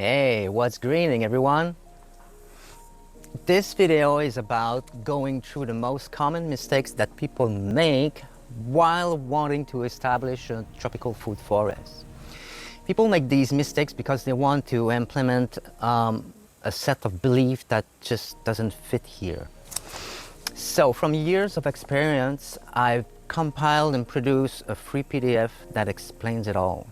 Hey, what's greening, everyone? This video is about going through the most common mistakes that people make while wanting to establish a tropical food forest. People make these mistakes because they want to implement a set of beliefs that just doesn't fit here. So from years of experience, I've compiled and produced a free PDF that explains it all.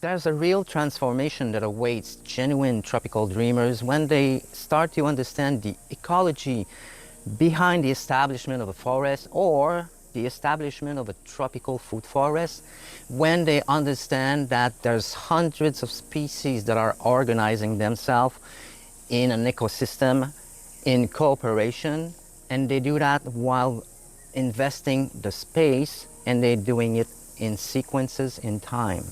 There's a real transformation that awaits genuine tropical dreamers when they start to understand the ecology behind the establishment of a forest or the establishment of a tropical food forest, when they understand that there's hundreds of species that are organizing themselves in an ecosystem in cooperation, and they do that while investing the space, and they're doing it in sequences in time.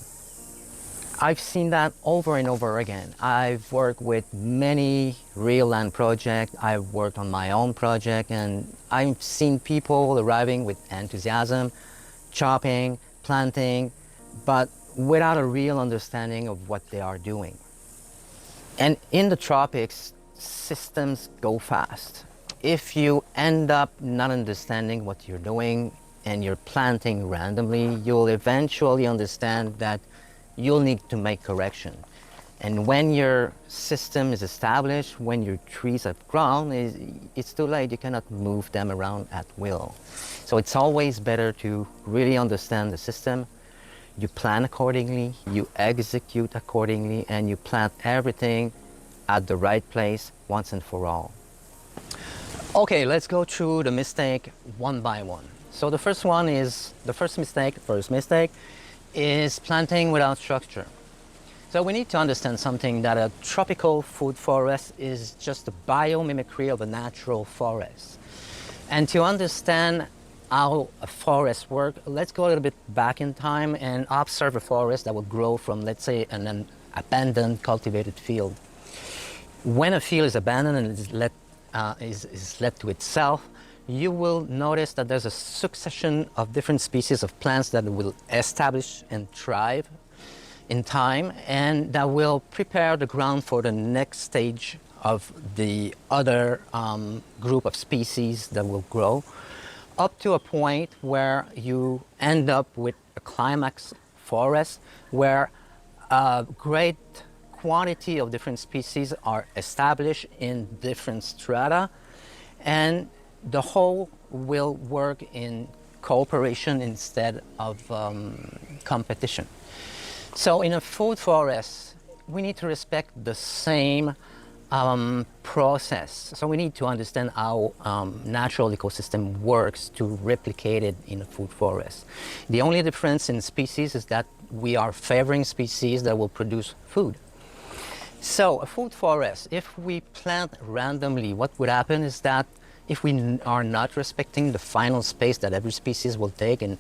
I've seen that over and over again. I've worked with many real land projects. I've worked on my own project, and I've seen people arriving with enthusiasm, chopping, planting, but without a real understanding of what they are doing. And in the tropics, systems go fast. If you end up not understanding what you're doing and you're planting randomly, you'll eventually understand that you'll need to make correction. And when your system is established, when your trees have grown, it's too late. You cannot move them around at will. So it's always better to really understand the system. You plan accordingly, you execute accordingly, and you plant everything at the right place once and for all. Okay, let's go through the mistake one by one. So the first mistake is planting without structure. So we need to understand something, that a tropical food forest is just a biomimicry of a natural forest. And to understand how a forest works, let's go a little bit back in time and observe a forest that will grow from, let's say, an abandoned cultivated field. When a field is abandoned and is left to itself, you will notice that there's a succession of different species of plants that will establish and thrive in time, and that will prepare the ground for the next stage of the other group of species that will grow, up to a point where you end up with a climax forest where a great quantity of different species are established in different strata, and the whole will work in cooperation instead of competition. So in a food forest, we need to respect the same process. So we need to understand how natural ecosystem works to replicate it in a food forest. The only difference in species is that we are favoring species that will produce food. So a food forest, if we plant randomly, what would happen is that if we are not respecting the final space that every species will take, and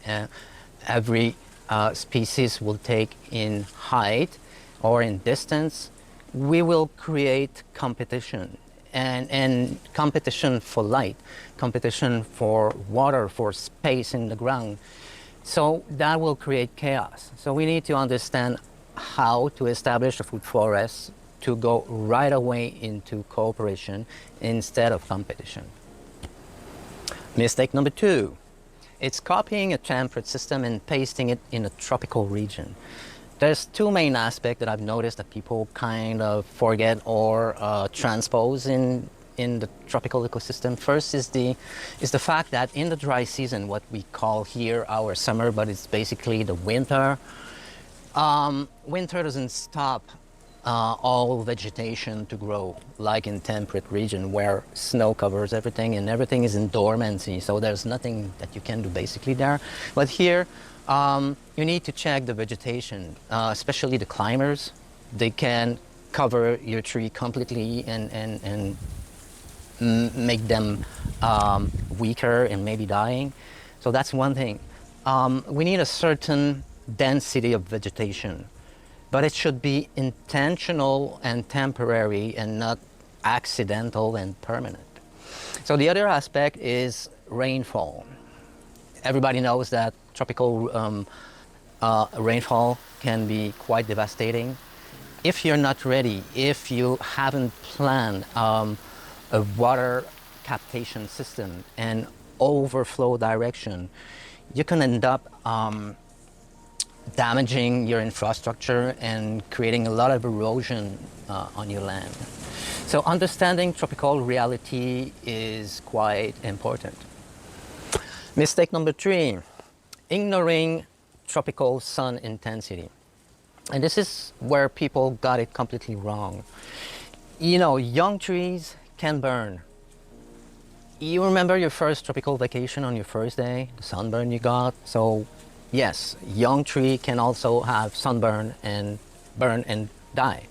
every species will take in height or in distance, we will create competition, and competition for light, competition for water, for space in the ground. So that will create chaos. So we need to understand how to establish a food forest to go right away into cooperation instead of competition. Mistake number 2, it's copying a temperate system and pasting it in a tropical region. There's two main aspects that I've noticed that people kind of forget or transpose in the tropical ecosystem. First is the fact that in the dry season, what we call here our summer, but it's basically the winter, winter doesn't stop all vegetation to grow, like in temperate region where snow covers everything and everything is in dormancy, so there's nothing that you can do basically there. But here you need to check the vegetation, especially the climbers. They can cover your tree completely and make them weaker and maybe dying. So that's one thing. We need a certain density of vegetation, but it should be intentional and temporary and not accidental and permanent. So the other aspect is rainfall. Everybody knows that tropical rainfall can be quite devastating. If you're not ready, if you haven't planned a water captation system and overflow direction, you can end up damaging your infrastructure and creating a lot of erosion on your land. So understanding tropical reality is quite important. Mistake number 3, ignoring tropical sun intensity. And this is where people got it completely wrong. You know, young trees can burn. You remember your first tropical vacation on your first day, the sunburn you got? So yes, young tree can also have sunburn and burn and die.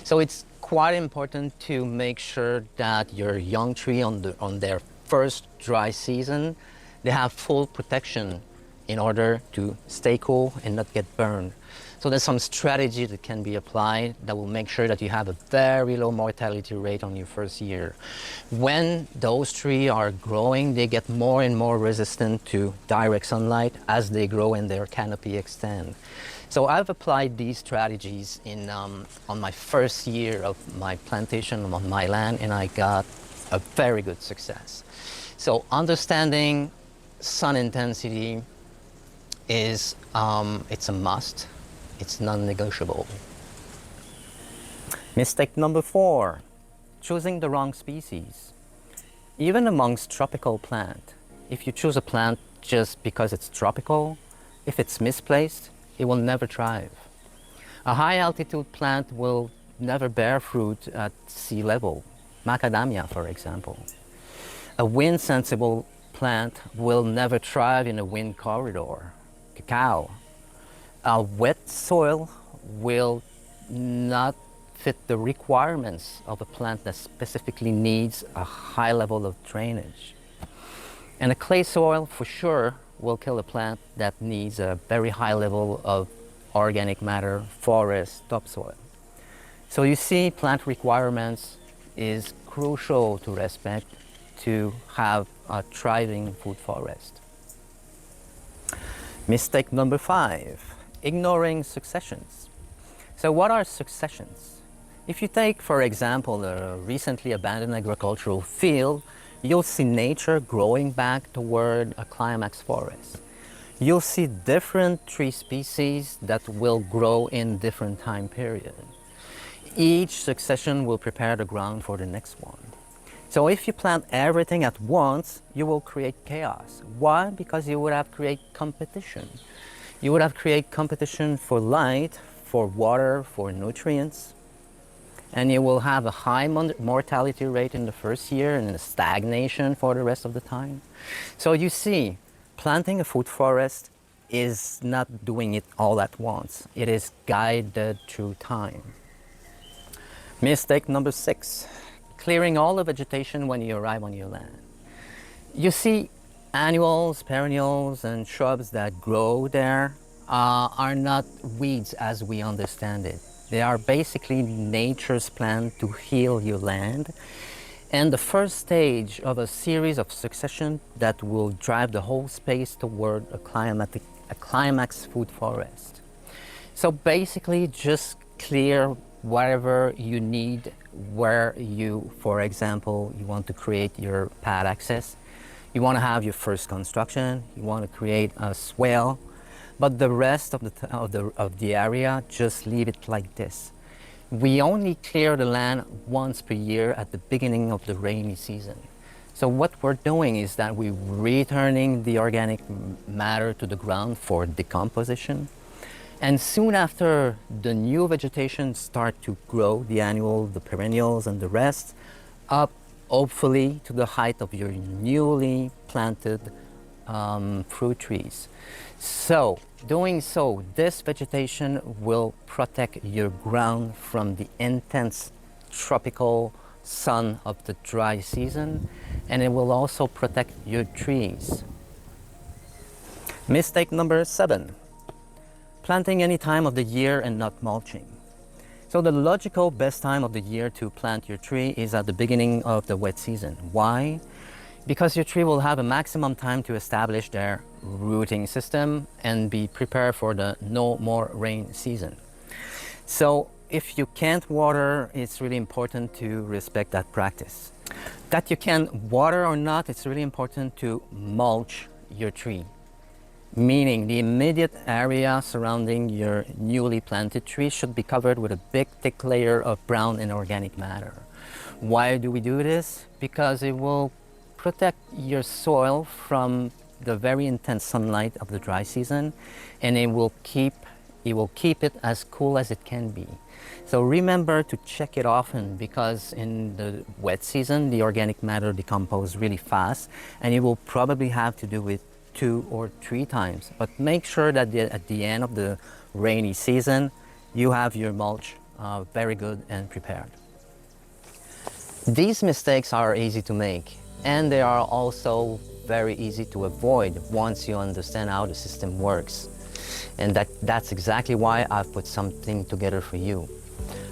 So it's quite important to make sure that your young tree on their first dry season, they have full protection in order to stay cool and not get burned. So there's some strategy that can be applied that will make sure that you have a very low mortality rate on your first year. When those trees are growing, they get more and more resistant to direct sunlight as they grow and their canopy extend. So I've applied these strategies on my first year of my plantation on my land, and I got a very good success. So understanding sun intensity is it's a must. It's non-negotiable. Mistake number 4, choosing the wrong species. Even amongst tropical plants, if you choose a plant just because it's tropical, if it's misplaced, it will never thrive. A high altitude plant will never bear fruit at sea level. Macadamia, for example. A wind sensible plant will never thrive in a wind corridor. Cacao. A wet soil will not fit the requirements of a plant that specifically needs a high level of drainage. And a clay soil for sure will kill a plant that needs a very high level of organic matter, forest, topsoil. So you see, plant requirements is crucial to respect to have a thriving food forest. Mistake number 5, ignoring successions. So what are successions? If you take, for example, a recently abandoned agricultural field, you'll see nature growing back toward a climax forest. You'll see different tree species that will grow in different time periods. Each succession will prepare the ground for the next one. So if you plant everything at once, you will create chaos. Why? Because you would have created competition. You would have created competition for light, for water, for nutrients. And you will have a high mortality rate in the first year and a stagnation for the rest of the time. So you see, planting a food forest is not doing it all at once. It is guided through time. Mistake number 6, clearing all the vegetation when you arrive on your land. You see, annuals, perennials, and shrubs that grow there are not weeds as we understand it. They are basically nature's plan to heal your land, and the first stage of a series of succession that will drive the whole space toward a climax food forest. So basically just clear whatever you need where you, for example, you want to create your pad access. You want to have your first construction, you want to create a swale, but the rest of the area, just leave it like this. We only clear the land once per year at the beginning of the rainy season. So what we're doing is that we're returning the organic matter to the ground for decomposition. And soon after, the new vegetation start to grow, the annual, the perennials, and the rest, up hopefully to the height of your newly planted fruit trees. So, doing so, this vegetation will protect your ground from the intense tropical sun of the dry season, and it will also protect your trees. Mistake number 7, planting any time of the year and not mulching. So the logical best time of the year to plant your tree is at the beginning of the wet season. Why? Because your tree will have a maximum time to establish their rooting system and be prepared for the no more rain season. So if you can't water, it's really important to respect that practice. That you can water or not, it's really important to mulch your tree, meaning the immediate area surrounding your newly planted tree should be covered with a big thick layer of brown and organic matter. Why do we do this? Because it will protect your soil from the very intense sunlight of the dry season, and it will keep it as cool as it can be. So remember to check it often, because in the wet season the organic matter decomposes really fast, and you will probably have to do it 2 or 3 times. But make sure that at the end of the rainy season you have your mulch very good and prepared. These mistakes are easy to make, and they are also very easy to avoid once you understand how the system works. And that's exactly why I've put something together for you.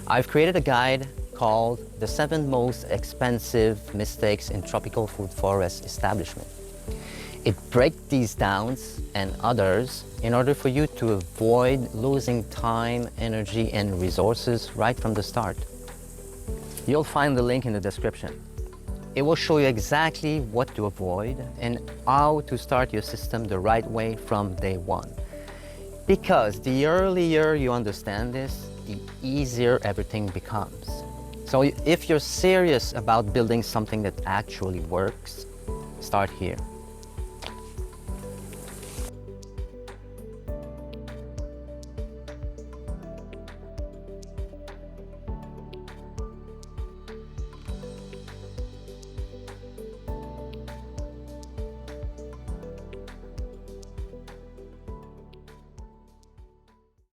I've created a guide called The 7 Most Expensive Mistakes in Tropical Food Forest Establishment. It breaks these down and others in order for you to avoid losing time, energy, and resources right from the start. You'll find the link in the description. It will show you exactly what to avoid and how to start your system the right way from day one. Because the earlier you understand this, the easier everything becomes. So if you're serious about building something that actually works, start here.